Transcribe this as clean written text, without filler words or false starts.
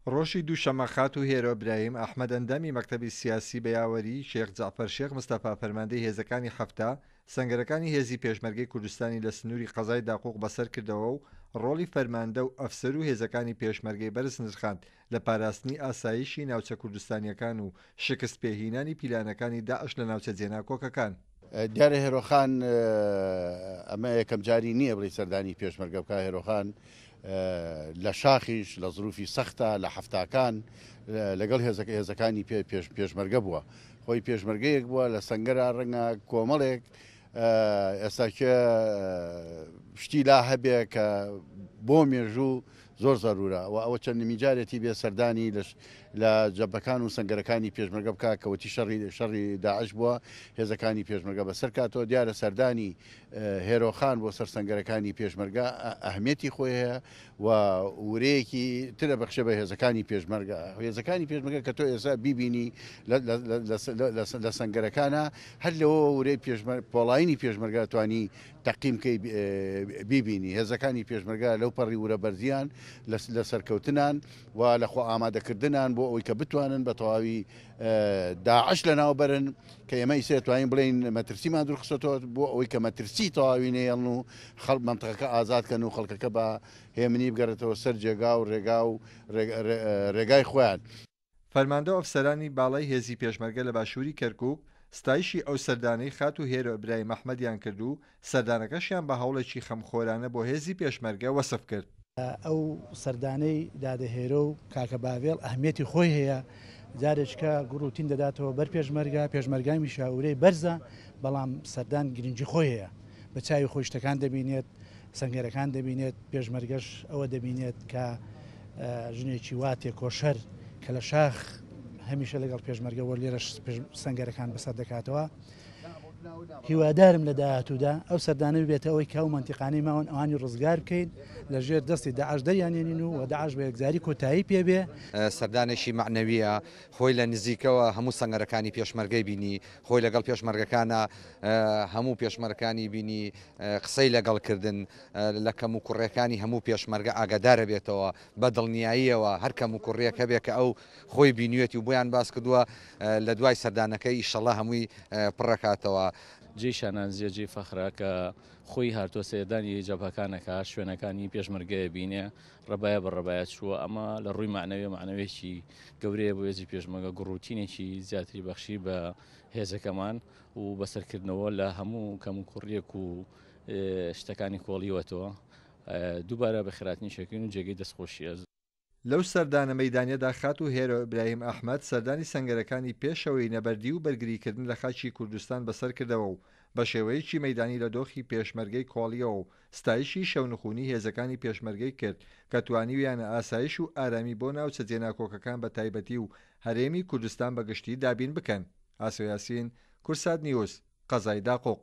ڕۆژی دووشەمە خات و هێرۆ برایم ئەحمەد ئەندامی مەکتەبی سیاسی بەیاوەری شێخ جەعفەر شێخ مستەفا فەرماندەی هێزەکانی هەفتە سەنگەرەکانی هێزی پێشمەرگەی کوردستانی لە سنووری قەزای داقوق بەسەر کردەوە و ڕۆڵی فەرماندە و ئەفسەر و هێزەکانی پێشمەرگەی بەرز نرخاند لە پاراستنی ئاسایشی ناوچە کوردستانیەکان و شکست پێهینانی پیلانەکانی داعش لە ناوچە جێنا کۆکەکان. دیارە هێرۆخان ئەمە یەکەم جاری نییە بڵی سەردانی پێشمەرگە بکە. هێرۆخان لە شاخیش لە زروفی سەختە لە هەفتاکان لەگەڵ هێزەکانی پێشمەرگە بووە. خۆی پێشمەرگەیەک بووە لە سەنگەرە ڕەنگە کۆمەڵێک ئێستاکە شتی لا هەبێ کە بۆ مێژوو زۆر زەرورە و ئەوە چەند میجارێتی بێ سەردانی لە جەبەکان و سنگەرەکانی پێشمەرگە بکە کەوتی شەڕی داعش بووە هێزەکانی پێشمەرگە بەسەر کاتەوە. دیارە سەردانی هێرۆخان بۆ سەر سنگەرەکانی پێشمەرگە ئەهمیەتی خۆی هەیە و ورەیەکی ترە بەخشە بە هێزەکانی پێشمەرگە. هێزەکانی پێشمەرگە کە تۆ ئێستا بیبینی لە سنگەرەکانە هەر لەوە ورەی پۆڵاینی پێشمەرگە توانی تەقیمکەی بیبینی. هێزەکانی پێشمەرگە لەو پەڕی ورە بەرزیان لە سەرکەوتنان و لەخۆ ئامادەکردنان بۆ ئەوەی کە بتوانن بە تەواوی داعش لە ناوبەرن کە ئێمەی سێتوانین بڵین مەترسیمان دوورخستەوە بۆ ئەوەی کە مەترسی تەواوی نێڵن و خەڵک مەنتەقەکە ئازادکەن و خەڵکەکە بە هێمنی بگەڕێتەوە سەر جێگا و ڕێگای خۆیان. فەرماندە ئەفسەرانی باڵای هێزی پێشمەرگە لە باشووری کەرکووک ستایشی ئەو سەردانەی خات و هێرۆ ئیبراهیم ئەحمەدیان کرد و سەردانەکەشیان بە هەوڵێکی خەمخۆرانە بۆ هێزی پێشمەرگە وەسف کرد. ئەو سەردانەی دادەهێرە و کاکە باوێڵ ئەهمیەتی خۆی هەیە، جارێککە گوڕوتین دەداتەوە بەر پێشمەرگامی شاورەی بەرزە، بەڵام سەردان گرنگی خۆی هەیە. بە چاوی خۆی شتەکان دەبینێت، سەنگەرەکان دەبینێت، پێشمەرگەش ئەوە دەبینێت کە ژنێکی واتێ کۆشەر کە لە شاخ هەمیشە لەگەڵ پێشمەرگەوە لێرە سەنگەرەکان بەسەر دەکاتەوە. هیوادارم لە داهاتوودا ئەو سەردانە بێتە ئەوەی کە و منتیقانەی ماوەن ئەوانی ڕزگار بکەین لە ژێر دەستی داعش دەریانێنین و داعش بە یەکزاری کۆتایی پێبێ. سەردانێکی معنەویە، خۆی لە نزیکەوە هەموو سەنگەرەکانی پێشمەرگەی بینی، خۆی لەگەڵ پێشمەرگەکانە هەموو پێشمەرگەکانی بینی، قسەی لەگەڵکردن لە کەم و کوڕەکانی هەموو پێشمەرگە ئاگادارە بێتەوە بە دڵنیاییەوە هەر کەم و کوڕێک هەبێ کە ئەو خۆی بینیوێتی و بۆیان باس کردووە لە دوای سەردانەکەی ئیشەڵا هەمووی پڕەکاتەوە. جێی شانازیە جێ فەخرا کە خۆی هاتووە سێدانی جەبهەکانەکە شوێنەکانی پێشمەرگەیە بینێ ڕێبایە بە ڕێبایەت چووە. ئەمە لە ڕووی معنەوێکی گەورەیە بۆ هێزی پێشمەرگە گوڕوتینێکی زیاتری بەخشی بە هێزەکەمان و بەسەرکردنەوە لە هەموو کەم و کوڕیەک و شتەکانی کۆڵیوەتەوە دووبارە بە خێراتنی شەکەین و جێگەی دەستخۆشیە. لەو سەردانە مەیدانیەدا خات و هێرۆ ئیبراهیم ئەحمەد سەردانی سەنگەرەکانی پێشەوەی نەبەردی و بەرگریکردن لە خاچی کوردستان بەسەر کردەوە و بە شێوەیەکی مەیدانی لە دۆخی پێشمەرگەی کۆڵیەوە و ستایشی شەونخوونی هێزەکانی پێشمەرگەی کرد کە توانیویانە ئاسایش و ئارامی بۆ ناوچە جێناکۆکەکان بە تایبەتی و هەرێمی کوردستان بەگشتی دابین بکەن. ئاسۆ یاسین، کورسات نیوز، قەزای داقوق.